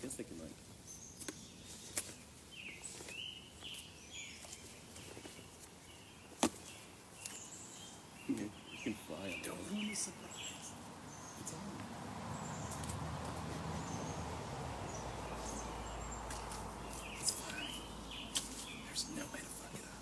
guess they can like. You can fly them. Don't ruin the surprise. It's on. It's fine. There's no way to fuck it up.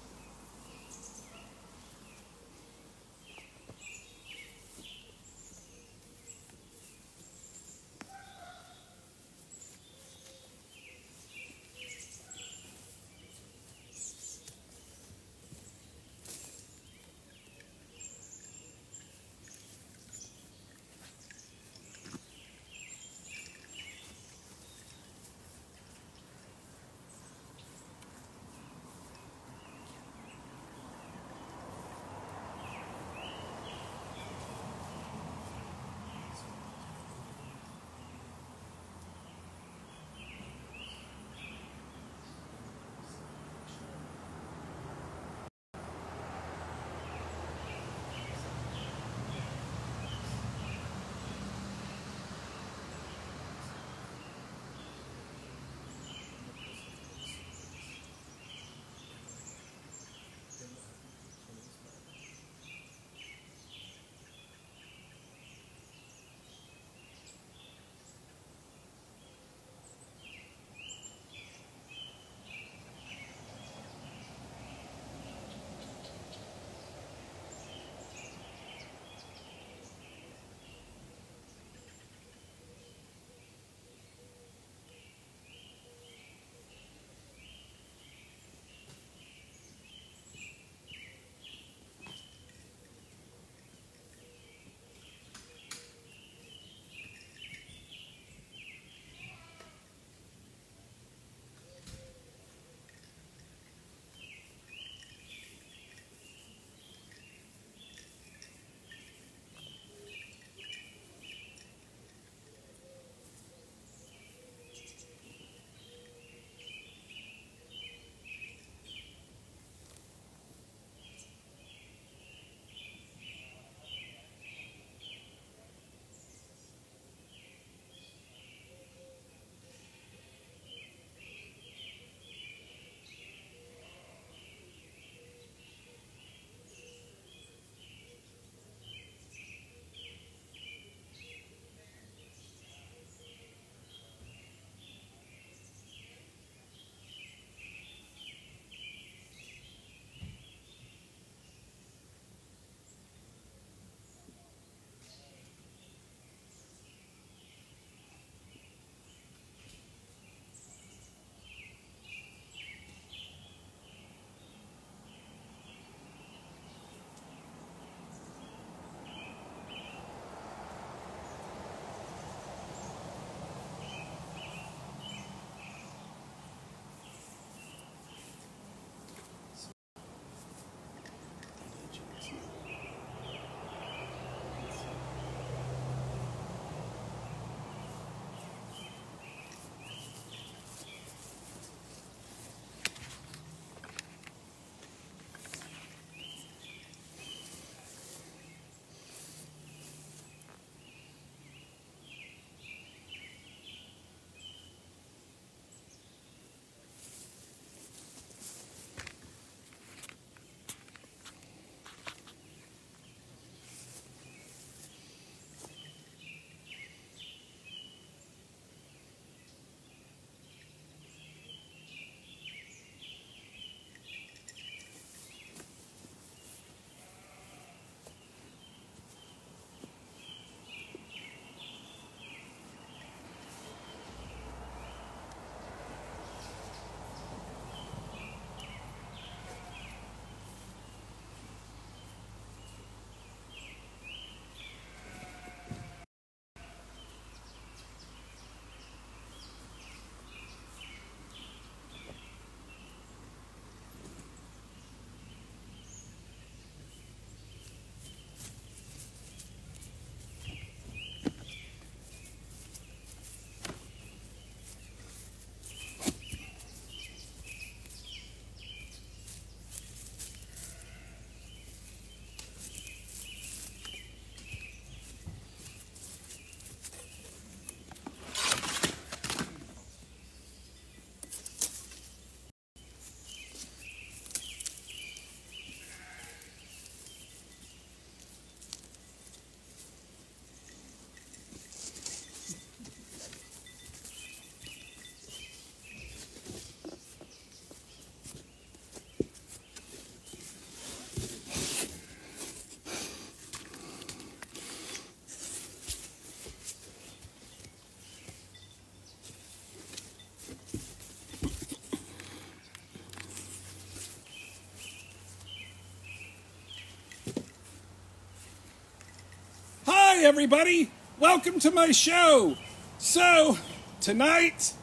everybody. Welcome to my show. So, tonight,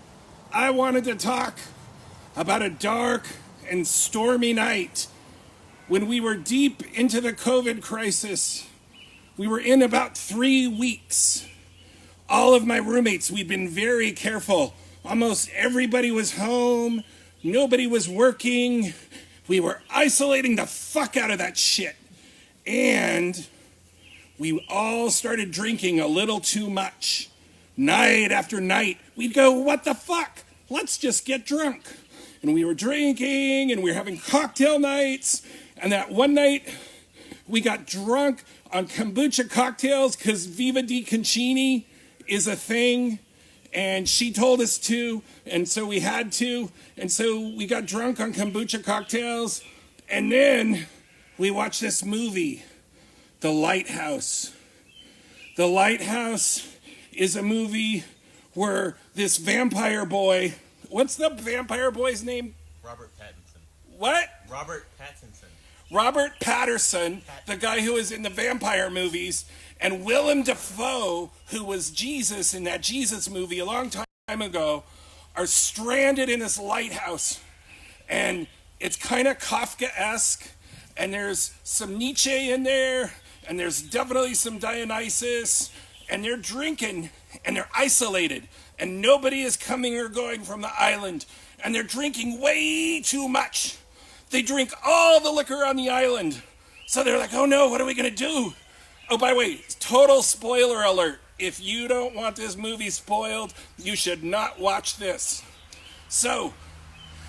I wanted to talk about a dark and stormy night when we were deep into the COVID crisis. We were in about 3 weeks. All of my roommates, we'd been very careful. Almost everybody was home. Nobody was working. We were isolating the fuck out of that shit. And we all started drinking a little too much. Night after night, we'd go, what the fuck? Let's just get drunk. And we were drinking, and we were having cocktail nights. And that one night, we got drunk on kombucha cocktails because Viva di Concini is a thing. And she told us to, and so we had to. And so we got drunk on kombucha cocktails. And then we watched this movie, The Lighthouse. The Lighthouse is a movie where this vampire boy, what's the vampire boy's name? Robert Pattinson. What? Robert Pattinson. Robert Patterson, the guy who was in the vampire movies, and Willem Dafoe, who was Jesus in that Jesus movie a long time ago, are stranded in this lighthouse. And it's kind of Kafka-esque, and there's some Nietzsche in there, and there's definitely some Dionysus, and they're drinking, and they're isolated, and nobody is coming or going from the island, and they're drinking way too much. They drink all the liquor on the island. So they're like, oh no, what are we going to do? Oh, by the way, total spoiler alert. If you don't want this movie spoiled, you should not watch this. So,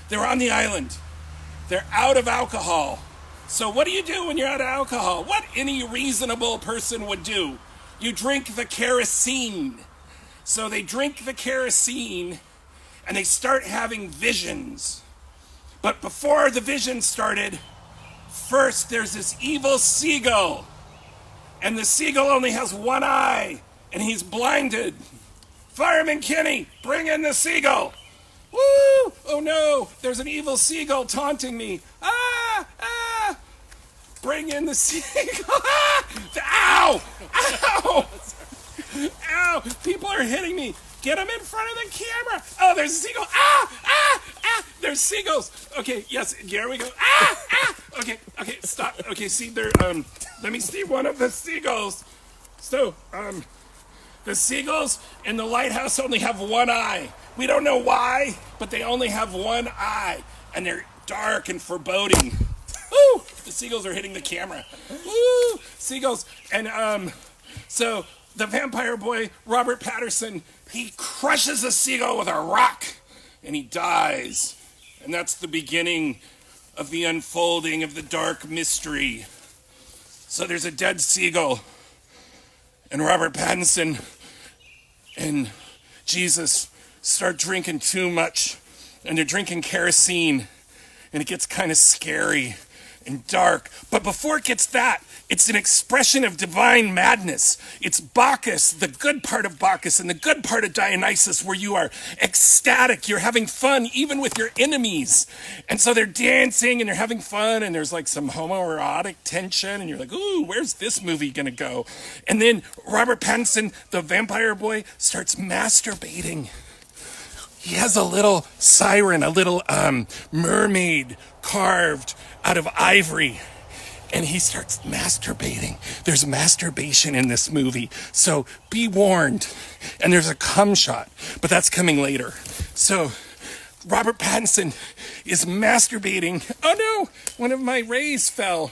they're on the island. They're out of alcohol. So what do you do when you're out of alcohol? What any reasonable person would do? You drink the kerosene. So they drink the kerosene, and they start having visions. But before the vision started, first there's this evil seagull. And the seagull only has one eye, and he's blinded. Fireman Kenny, bring in the seagull. Woo! Oh no, there's an evil seagull taunting me. Ah! Ah! Bring in the seagull. Ah! Ow! Ow! Ow! People are hitting me. Get him in front of the camera. Oh, there's a seagull. Ah! Ah! Ah! There's seagulls. Okay, yes, here we go. Ah! Ah! Okay, stop. Okay, see there. Let me see one of the seagulls. So, the seagulls in the lighthouse only have one eye. We don't know why, but they only have one eye, and they're dark and foreboding. Woo! The seagulls are hitting the camera. Woo! Seagulls. And so the vampire boy, Robert Patterson, he crushes a seagull with a rock, and he dies. And that's the beginning of the unfolding of the dark mystery. So there's a dead seagull, and Robert Pattinson and Jesus start drinking too much, and they're drinking kerosene, and it gets kind of scary and dark. But before it gets that, it's an expression of divine madness. It's Bacchus, the good part of Bacchus, and the good part of Dionysus, where you are ecstatic, you're having fun even with your enemies. And so they're dancing and they're having fun, and there's like some homoerotic tension, and you're like, ooh, where's this movie gonna go? And then Robert Pattinson, the vampire boy, starts masturbating. He has a little siren, a little mermaid carved out of ivory, and he starts masturbating. There's masturbation in this movie, so be warned. And there's a cum shot, but that's coming later. So Robert Pattinson is masturbating. Oh no, one of my rays fell.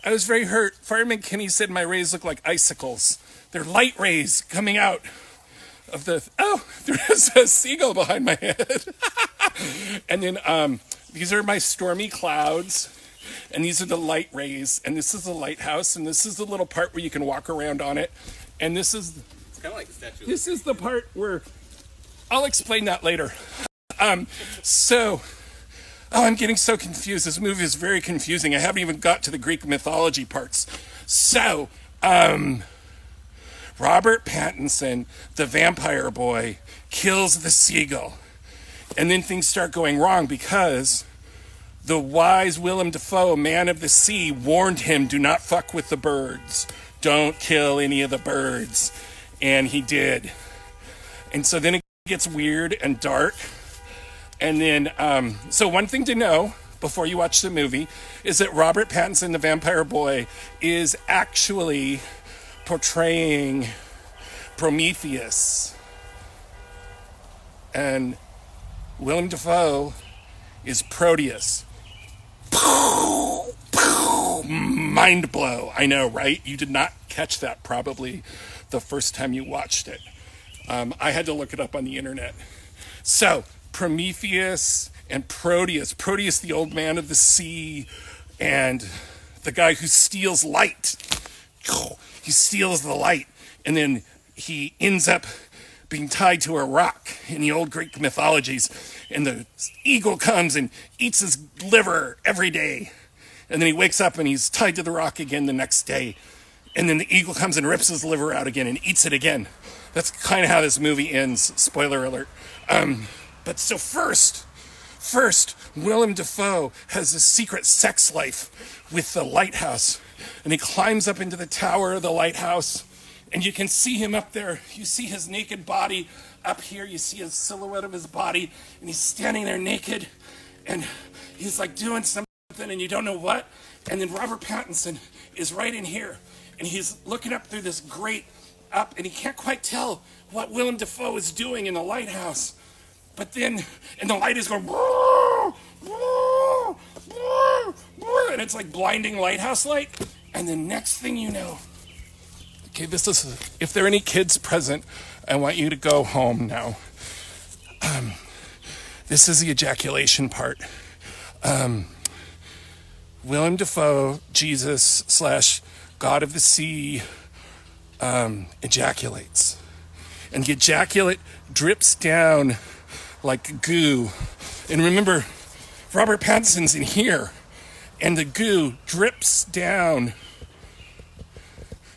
I was very hurt. Fireman Kenny said my rays look like icicles. They're light rays coming out of the... Oh, there's a seagull behind my head. And then these are my stormy clouds. And these are the light rays, and this is the lighthouse, and this is the little part where you can walk around on it. And this is... It's kind of like the statue. This is the part where... I'll explain that later. I'm getting so confused. This movie is very confusing. I haven't even got to the Greek mythology parts. So, Robert Pattinson, the vampire boy, kills the seagull. And then things start going wrong because the wise Willem Dafoe, man of the sea, warned him, do not fuck with the birds. don't kill any of the birds. And he did. And so then it gets weird and dark. And then, so one thing to know before you watch the movie is that Robert Pattinson, the vampire boy, is actually portraying Prometheus. And Willem Dafoe is Proteus. Mind blow. I know, right? You did not catch that probably the first time you watched it. I had to look it up on the internet. So, Prometheus and Proteus. Proteus, the old man of the sea, and the guy who steals light. He steals the light, and then he ends up being tied to a rock in the old Greek mythologies. And the eagle comes and eats his liver every day. And then he wakes up and he's tied to the rock again the next day. And then the eagle comes and rips his liver out again and eats it again. That's kind of how this movie ends. Spoiler alert. But so first, Willem Dafoe has a secret sex life with the lighthouse. And he climbs up into the tower of the lighthouse. And you can see him up there. You see his naked body up here. You see a silhouette of his body. And he's standing there naked. And he's like doing something and you don't know what. And then Robert Pattinson is right in here. And he's looking up through this grate up. And he can't quite tell what Willem Dafoe is doing in the lighthouse. But then, and the light is going, and it's like blinding lighthouse light. And the next thing you know, okay, this is, if there are any kids present, I want you to go home now. This is the ejaculation part. Willem Dafoe, Jesus / God of the Sea, ejaculates. And the ejaculate drips down like goo. And remember, Robert Pattinson's in here. And the goo drips down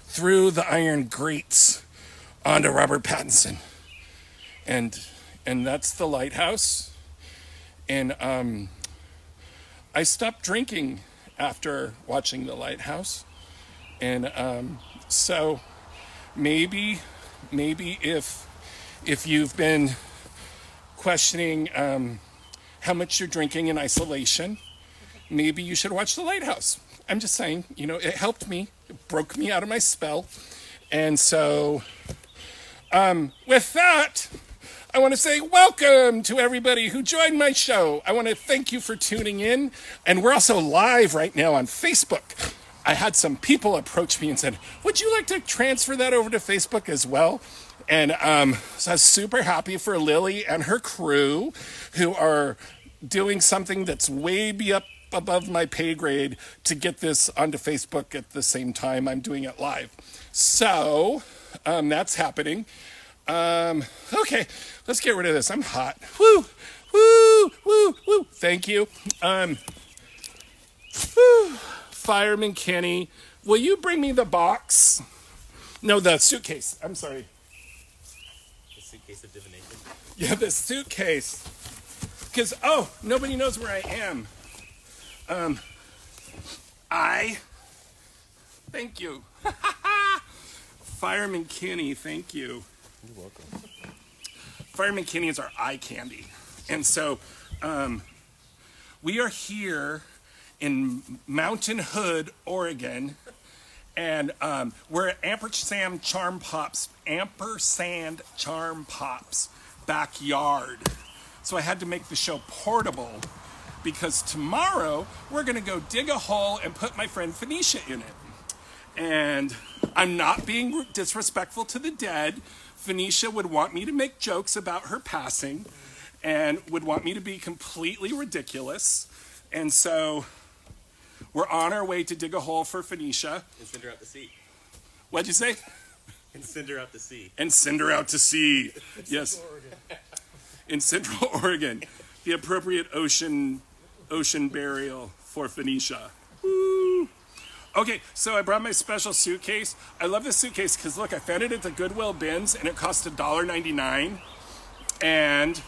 through the iron grates onto Robert Pattinson. And that's the lighthouse. And I stopped drinking after watching the lighthouse. And so maybe if you've been questioning how much you're drinking in isolation, maybe you should watch the lighthouse. I'm just saying, it helped me. It broke me out of my spell. And so, with that, I want to say welcome to everybody who joined my show. I want to thank you for tuning in. And we're also live right now on Facebook. I had some people approach me and said, would you like to transfer that over to Facebook as well? And so I was super happy for Lily and her crew who are doing something that's way above my pay grade to get this onto Facebook at the same time I'm doing it live. So that's happening. Okay, let's get rid of this. I'm hot. Woo, woo, woo, woo. Thank you. Fireman Kenny, will you bring me the box? No, the suitcase. I'm sorry. The suitcase of divination. Yeah, the suitcase. Because, nobody knows where I am. Thank you. Fireman Kenny, thank you. You're welcome. Fireman Kenny is our eye candy. And so, we are here in Mountain Hood, Oregon, and we're at Ampersand Charm Pop's backyard. So I had to make the show portable because tomorrow we're going to go dig a hole and put my friend Phoenicia in it. And I'm not being disrespectful to the dead. Phoenicia would want me to make jokes about her passing and would want me to be completely ridiculous. And so we're on our way to dig a hole for Phoenicia. And send her out to sea. What'd you say? And send her out to sea. And send her out to sea. Yes. In Central Oregon. The appropriate ocean burial for Phoenicia. Woo. Okay, so I brought my special suitcase. I love this suitcase because look, I found it at the Goodwill bins and it cost $1.99. And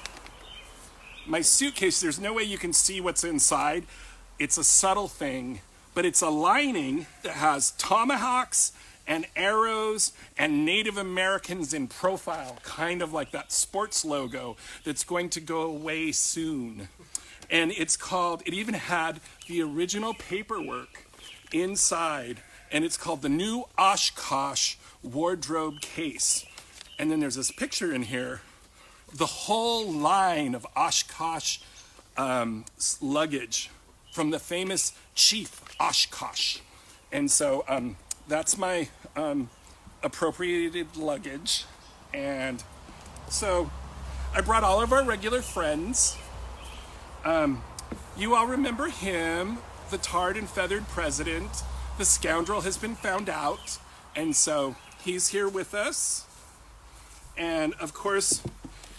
my suitcase, there's no way you can see what's inside. It's a subtle thing, but it's a lining that has tomahawks and arrows and Native Americans in profile, kind of like that sports logo that's going to go away soon. And it's called, it even had the original paperwork inside, and it's called the New Oshkosh Wardrobe Case. And then there's this picture in here, the whole line of Oshkosh luggage from the famous Chief Oshkosh. And so that's my appropriated luggage. And so I brought all of our regular friends. You all remember him, the tarred and feathered president. The scoundrel has been found out. And so he's here with us. And of course,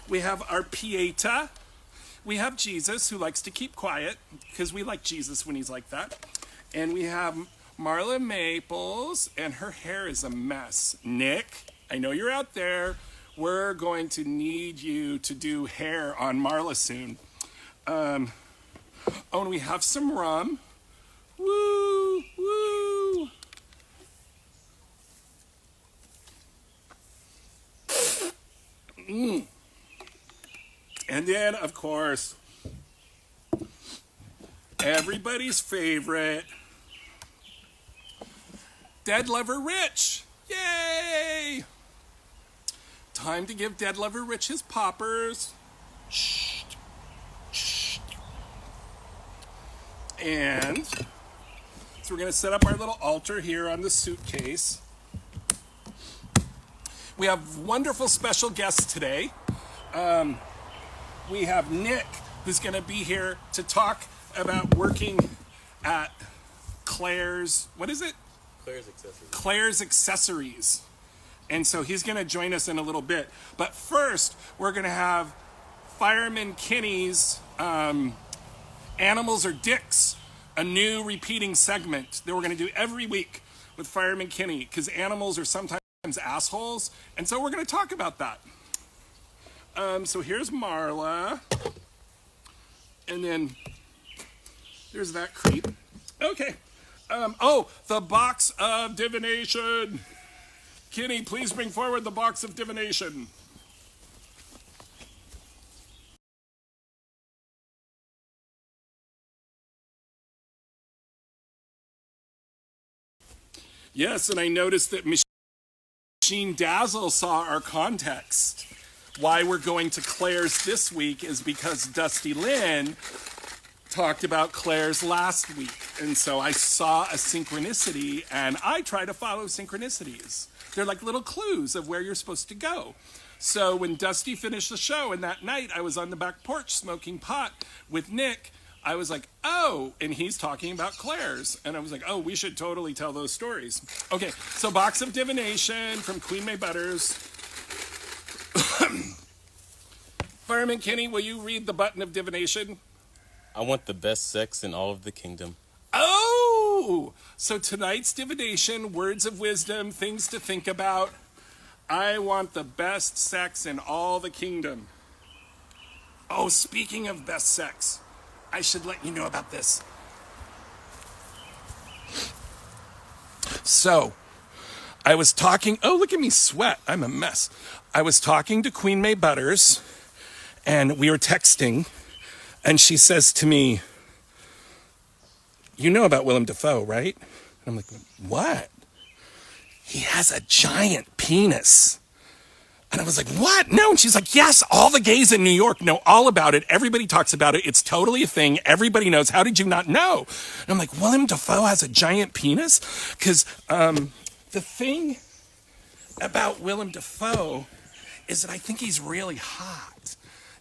we have our Pieta. We have Jesus, who likes to keep quiet, because we like Jesus when he's like that. And we have Marla Maples, and her hair is a mess. Nick, I know you're out there. We're going to need you to do hair on Marla soon. Oh, and we have some rum. Woo, woo. And then, of course, everybody's favorite, Dead Lover Rich. Yay! Time to give Dead Lover Rich his poppers. Shh. Shh. And so we're going to set up our little altar here on the suitcase. We have wonderful special guests today. We have Nick, who's going to be here to talk about working at Claire's, what is it? Claire's Accessories. Claire's Accessories. And so he's going to join us in a little bit. But first, we're going to have Fireman Kenny's Animals Are Dicks, a new repeating segment that we're going to do every week with Fireman Kenny, because animals are sometimes assholes. And so we're going to talk about that. So here's Marla. And then there's that creep. Okay. Oh, the box of divination. Kenny, please bring forward the box of divination. Yes, and I noticed that Machine Dazzle saw our context. Why we're going to Claire's this week is because Dusty Lynn talked about Claire's last week. And so I saw a synchronicity, and I try to follow synchronicities. They're like little clues of where you're supposed to go. So when Dusty finished the show, and that night I was on the back porch smoking pot with Nick, I was like, oh, and he's talking about Claire's. And I was like, oh, we should totally tell those stories. Okay, so Box of Divination from Queen May Butters. Fireman Kenny, will you read the button of divination? I want the best sex in all of the kingdom. Oh! So tonight's divination, words of wisdom, things to think about. I want the best sex in all the kingdom. Oh, speaking of best sex, I should let you know about this. So, I was talking, oh, look at me sweat. I'm a mess. I was talking to Queen May Butters, and we were texting, and she says to me, you know about Willem Dafoe, right? And I'm like, what? He has a giant penis. And I was like, what? No. And she's like, yes, all the gays in New York know all about it. Everybody talks about it. It's totally a thing. Everybody knows. How did you not know? And I'm like, Willem Dafoe has a giant penis? Because the thing about Willem Dafoe is that I think he's really hot.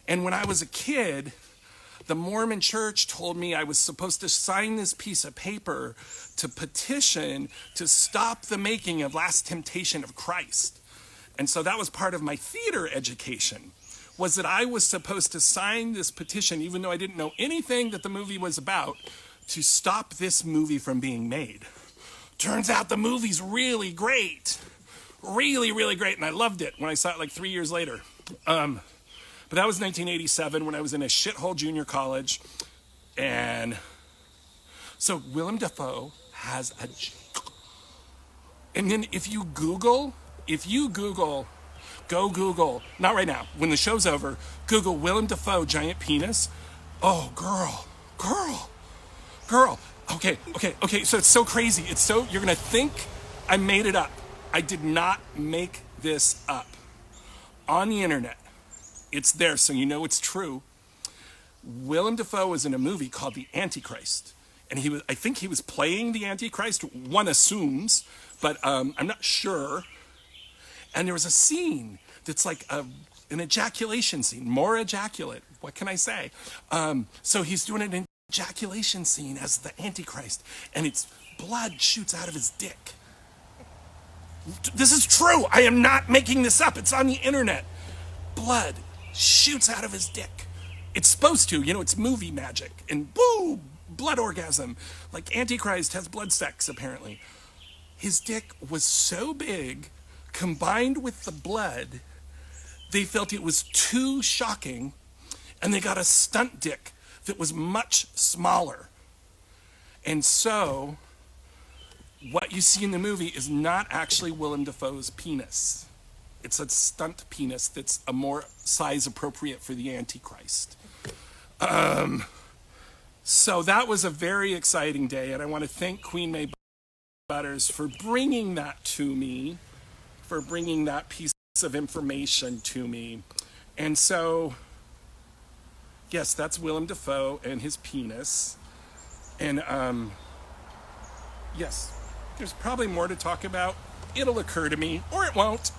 And when I was a kid, the Mormon church told me I was supposed to sign this piece of paper to petition to stop the making of Last Temptation of Christ. And so that was part of my theater education, was that I was supposed to sign this petition, even though I didn't know anything that the movie was about, to stop this movie from being made. Turns out the movie's really great. Really, really great. And I loved it when I saw it like 3 years later. But that was 1987 when I was in a shithole junior college. And so Willem Dafoe has And then if you Google, go Google, not right now, when the show's over, Google Willem Dafoe giant penis. Oh, girl. Okay. So it's so crazy. You're going to think I made it up. I did not make this up. On the internet, it's there, so you know it's true. Willem Dafoe was in a movie called The Antichrist. And I think he was playing the Antichrist, one assumes, but I'm not sure. And there was a scene that's like an ejaculation scene, more ejaculate. What can I say? So he's doing an ejaculation scene as the Antichrist, and it's blood shoots out of his dick. This is true. I am not making this up. It's on the internet. Blood shoots out of his dick. It's supposed to, it's movie magic. And boom, blood orgasm. Like Antichrist has blood sex, apparently. His dick was so big, combined with the blood, they felt it was too shocking, and they got a stunt dick that was much smaller. And so, what you see in the movie is not actually Willem Dafoe's penis. It's a stunt penis that's a more size appropriate for the Antichrist. So that was a very exciting day, and I want to thank Queen May Butters for bringing that to me, for bringing that piece of information to me. And so, yes, that's Willem Dafoe and his penis. And yes, there's probably more to talk about. It'll occur to me, or it won't.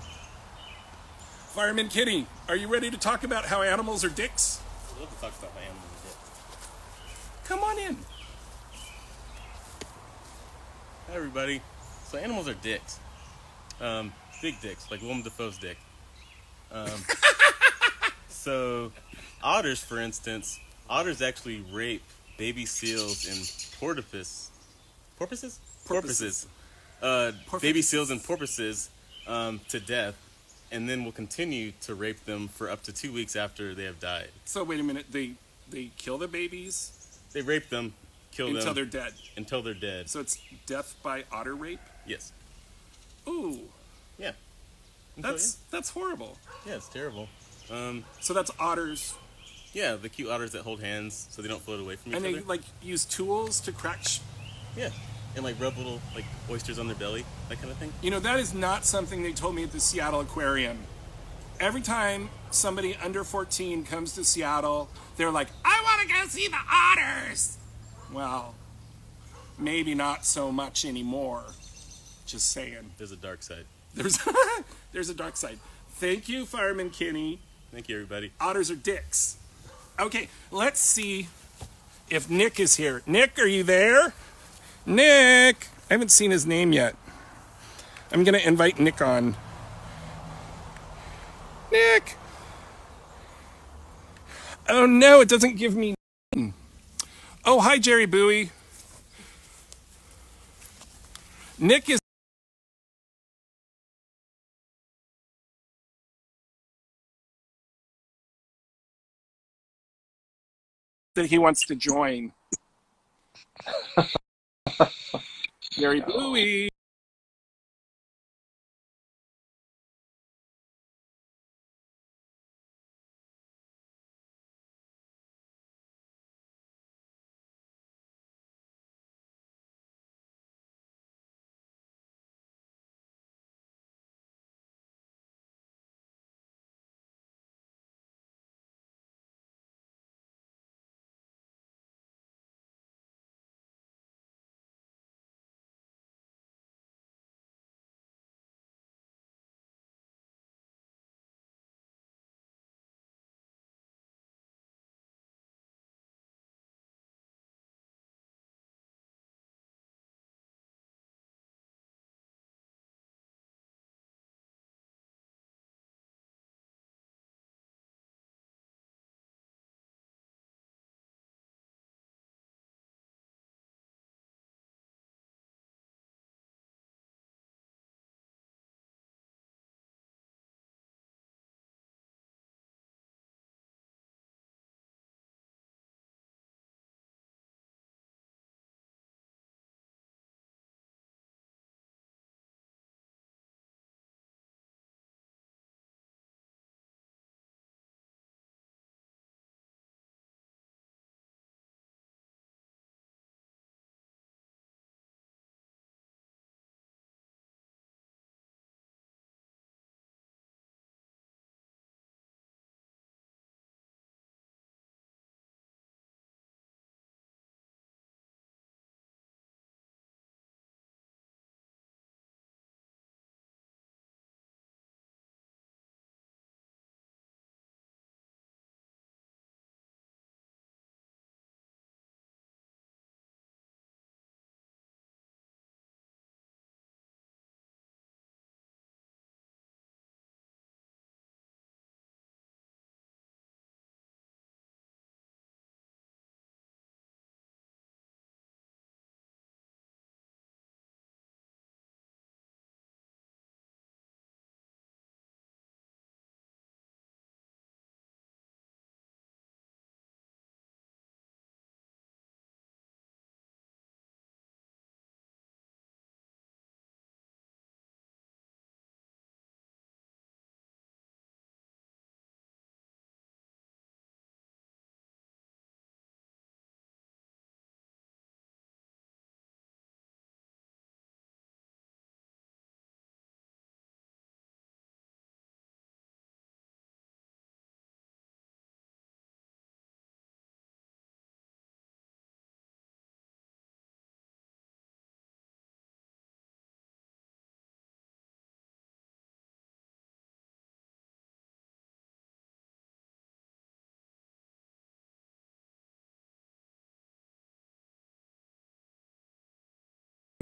Fireman Kitty, are you ready to talk about how animals are dicks? I love to talk about my animals. Come on in. Hi, everybody. So animals are dicks. Big dicks, like Willem Dafoe's dick. So otters, for instance, otters actually rape baby seals and porpoises? Baby seals and porpoises to death, and then will continue to rape them for up to 2 weeks after they have died. So wait a minute, they kill the babies? They rape them, kill them. Until they're dead. Until they're dead. So it's death by otter rape? Yes. Ooh. Yeah. That's horrible. Yeah, it's terrible. So that's otters. Yeah, the cute otters that hold hands so they don't float away from each And other. they like use tools to crack Yeah. And like rub little like oysters on their belly, that kind of thing. that is not something they told me at the Seattle Aquarium. Every time somebody under 14 comes to Seattle, they're like, I want to go see the otters. Well, maybe not so much anymore. Just saying. There's a dark side. There's a dark side. Thank you, Fireman Kenny. Thank you, everybody. Otters are dicks. Okay, let's see if Nick is here. Nick, are you there? Nick! I haven't seen his name yet. I'm going to invite Nick on. Nick! Oh no, it doesn't give me. Oh, hi, Jerry Bowie. Nick is. That he wants to join. Jerry Bowie.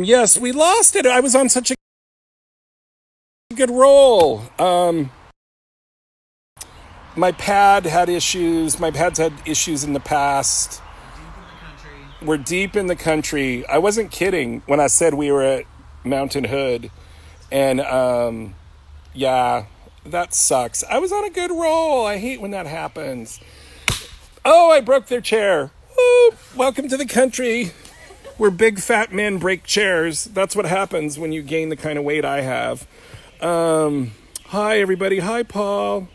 Yes, we lost it. I was on such a good roll. My pad had issues. My pad's had issues in the past. We're deep in the country. I wasn't kidding when I said we were at Mountain Hood. And yeah, that sucks. I was on a good roll. I hate when that happens. Oh, I broke their chair. Woo! Welcome to the country where big fat men break chairs. That's what happens when you gain the kind of weight I have. Hi, everybody. Hi, Paul.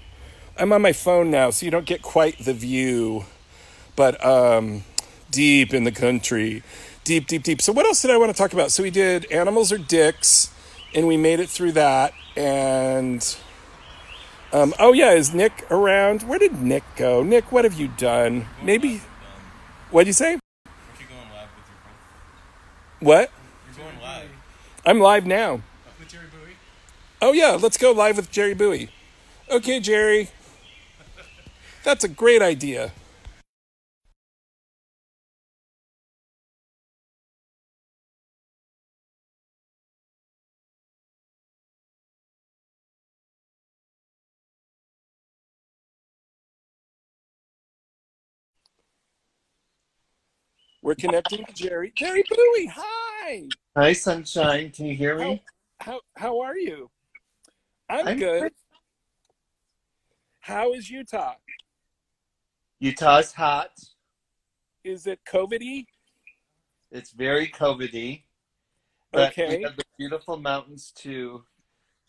I'm on my phone now, so you don't get quite the view. But deep in the country. Deep, deep, deep. So what else did I want to talk about? So we did Animals Are Dicks, and we made it through that. And, oh yeah, is Nick around? Where did Nick go? Nick, what have you done? Maybe, what'd you say? Aren't you going live with your friend? What? You're going live. I'm live now. With Jerry Bowie? Oh yeah, let's go live with Jerry Bowie. Okay, Jerry. That's a great idea. We're connecting to Jerry. Jerry Bowie, hi. Hi, sunshine. Can you hear How me? how are you? I'm I'm good. good. How is Utah? Utah's hot. Is it COVID-y? It's very COVID-y, but we Okay. have the beautiful mountains to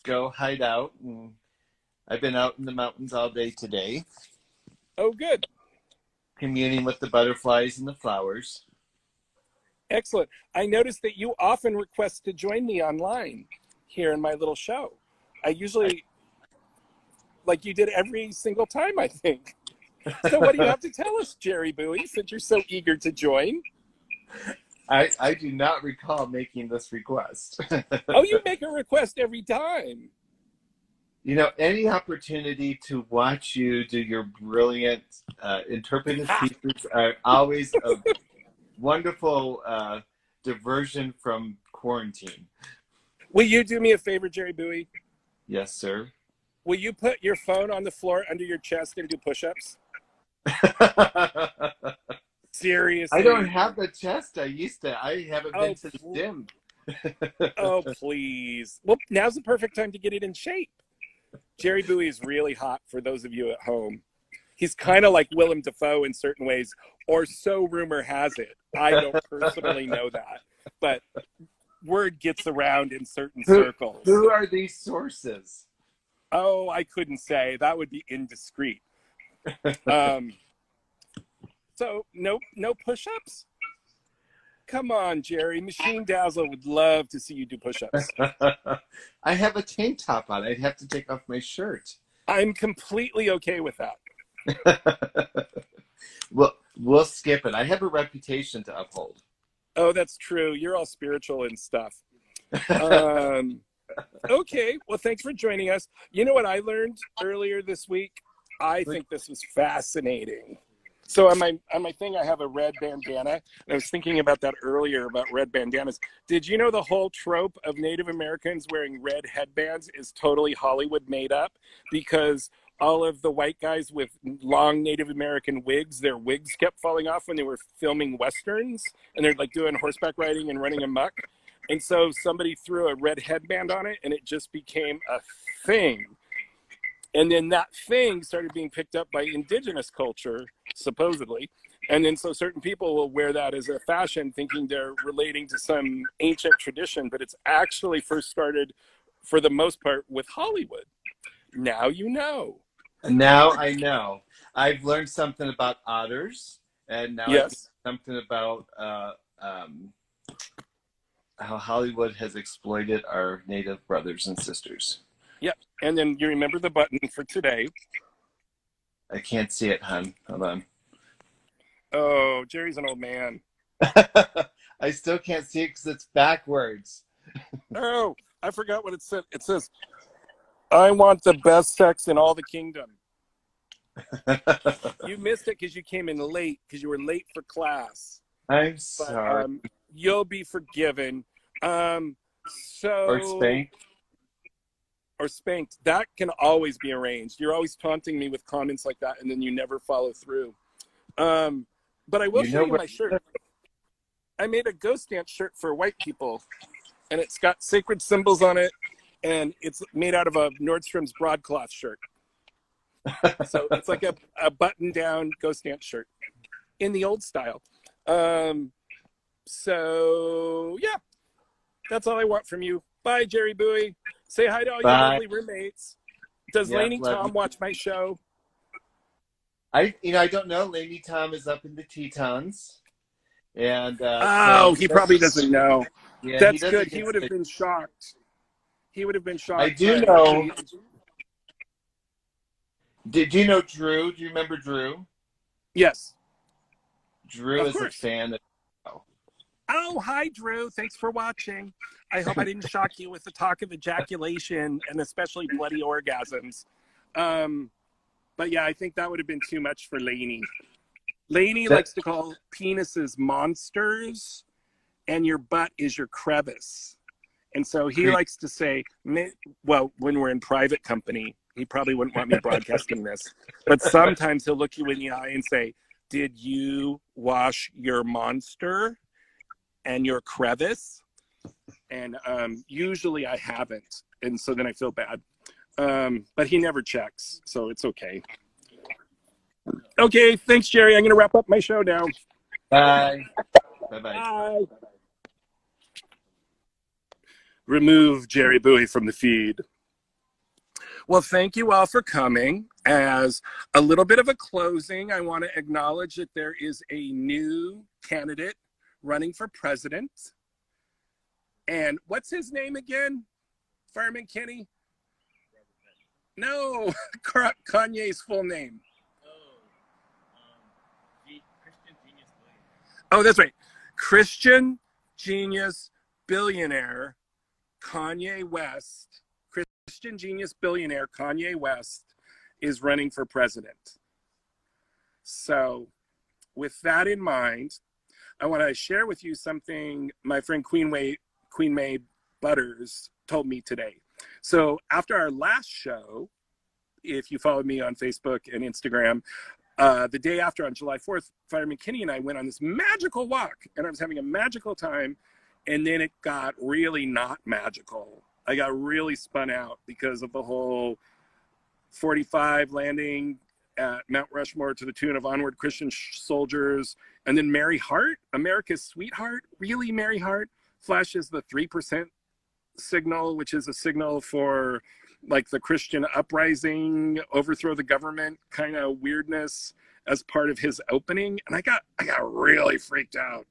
go hide out. And I've been out in the mountains all day today, Oh, good. communing with the butterflies and the flowers. Excellent. I noticed that you often request to join me online here in my little show. I usually, like you did every single time, I think. So what do you have to tell us, Jerry Bowie, since you're so eager to join? I do not recall making this request. Oh, you make a request every time. You know, any opportunity to watch you do your brilliant interpretive pieces are always a wonderful diversion from quarantine. Will you do me a favor, Jerry Bowie? Yes, sir. Will you put your phone on the floor under your chest and do push-ups? Seriously. I don't have the chest I used to. I haven't Oh, been to the gym. Oh, please. Well, now's the perfect time to get it in shape. Jerry Bowie is really hot for those of you at home. He's kind of like Willem Dafoe in certain ways, or so rumor has it. I don't personally know that, but word gets around in certain circles. Who are these sources? Oh, I couldn't say. That would be indiscreet. So no push-ups? Come on, Jerry. Machine Dazzle would love to see you do push-ups. I have a tank top on. I'd have to take off my shirt. I'm completely okay with that. Well, we'll skip it. I have a reputation to uphold. Oh, that's true. You're all spiritual and stuff. Okay. Well, thanks for joining us. You know what I learned earlier this week? I think this was fascinating. So on my thing, I have a red bandana. And I was thinking about that earlier about red bandanas. Did you know the whole trope of Native Americans wearing red headbands is totally Hollywood made up? Because all of the white guys with long Native American wigs, their wigs kept falling off when they were filming Westerns. And they're like doing horseback riding and running amok. And so somebody threw a red headband on it and it just became a thing. And then that thing started being picked up by indigenous culture, supposedly. And then so certain people will wear that as a fashion, thinking they're relating to some ancient tradition, but it's actually first started, for the most part, with Hollywood. Now you know. Now I know. I've learned something about otters, and now Yes. I've learned something about how Hollywood has exploited our Native brothers and sisters. Yep. And then you remember the button for today. I can't see it, hon. Hold on. Oh, Jerry's an old man. I still can't see it because it's backwards. Oh, I forgot what it said. It says, I want the best sex in all the kingdom. You missed it because you came in late, because you were late for class. I'm But sorry. you'll be forgiven. Or So spanked? or spanked. That can always be arranged. You're always taunting me with comments like that, and then you never follow through. But I will You show know you what? my shirt. I made a ghost dance shirt for white people, and it's got sacred symbols on it, and it's made out of a Nordstrom's broadcloth shirt. So it's like a button-down ghost dance shirt in the old style. So yeah, that's all I want from you. Bye, Jerry Bowie. Say hi to all your Bye. lovely roommates. Does Yeah, Lainey love you. Tom watch my show? I don't know. Lady Tom is up in the Tetons, and Oh, he probably doesn't know. Yeah, he That's good. doesn't He get would have sick. been shocked. He would have been I shocked. do But know. Did you know Drew? Do you remember Drew? yes, Drew of is a course. fan of. Oh, hi, Drew. Thanks for watching. I hope I didn't shock you with the talk of ejaculation and especially bloody orgasms. But yeah, I think that would have been too much for Lainey. Lainey likes to call penises monsters, and your butt is your crevice. And so he likes to say, well, when we're in private company, he probably wouldn't want me broadcasting this, but sometimes he'll look you in the eye and say, did you wash your monster and your crevice? And usually I haven't. And so then I feel bad. But he never checks, so it's okay. Okay, thanks, Jerry. I'm going to wrap up my show now. Bye. Bye-bye. Bye. Remove Jerry Bowie from the feed. Well, thank you all for coming. As a little bit of a closing, I want to acknowledge that there is a new candidate running for president. And what's his name again? Fireman Kenny? No, Kanye's full name. Oh, that's right. Christian Genius Billionaire Kanye West. Christian Genius Billionaire Kanye West is running for president. So with that in mind, I want to share with you something my friend Queen May Butters told me today. So after our last show, if you followed me on Facebook and Instagram, the day after, on July 4th, Fireman Kenny and I went on this magical walk, and I was having a magical time, and then it got really not magical. I got really spun out because of the whole 45 landing at Mount Rushmore to the tune of Onward Christian Soldiers, and then Mary Hart, America's Sweetheart, really Mary Hart, flashes the 3% signal, which is a signal for like the Christian uprising, overthrow the government kind of weirdness as part of his opening. And I got really freaked out.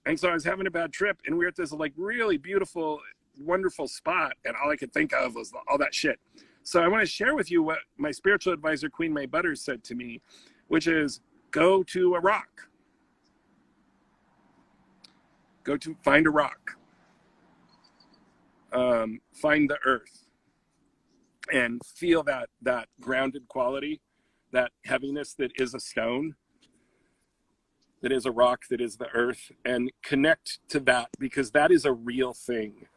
And so I was having a bad trip, and we were at this like really beautiful, wonderful spot. And all I could think of was all that shit. So I want to share with you what my spiritual advisor, Queen May Butters, said to me, which is go to a rock. Go to find a rock. Find the earth. And feel that grounded quality, that heaviness that is a stone, that is a rock, that is the earth, and connect to that, because that is a real thing.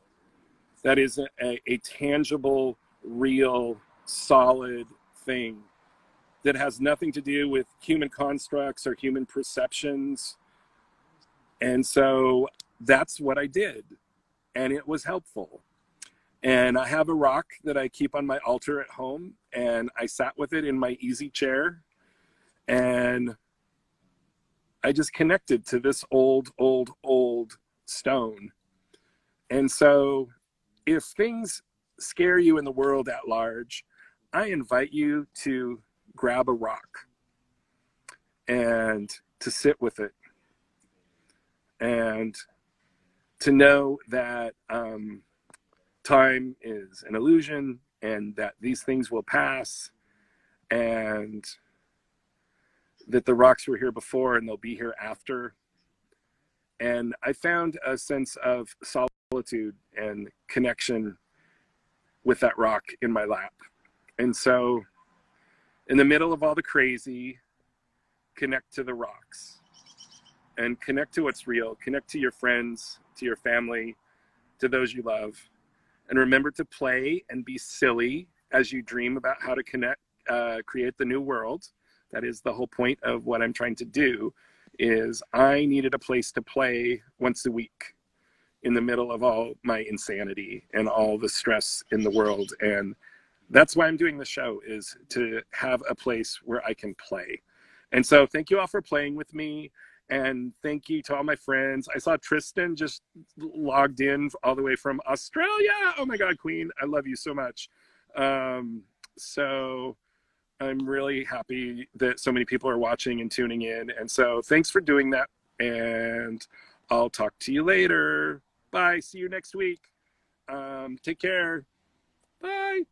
That is a tangible, real, solid thing that has nothing to do with human constructs or human perceptions. And so that's what I did, and it was helpful. And I have a rock that I keep on my altar at home, and I sat with it in my easy chair, and I just connected to this old stone. And so if things scare you in the world at large, I invite you to grab a rock and to sit with it, and to know that time is an illusion, and that these things will pass, and that the rocks were here before and they'll be here after. And I found a sense of solitude and connection with that rock in my lap. And so in the middle of all the crazy, connect to the rocks and connect to what's real, connect to your friends, to your family, to those you love. And remember to play and be silly as you dream about how to create the new world. That is the whole point of what I'm trying to do. Is I needed a place to play once a week in the middle of all my insanity and all the stress in the world. And that's why I'm doing the show, is to have a place where I can play. And so thank you all for playing with me. And thank you to all my friends. I saw Tristan just logged in all the way from Australia. Oh my God, Queen, I love you so much. So I'm really happy that so many people are watching and tuning in. And so thanks for doing that. And I'll talk to you later. Bye. See you next week. Take care. Bye.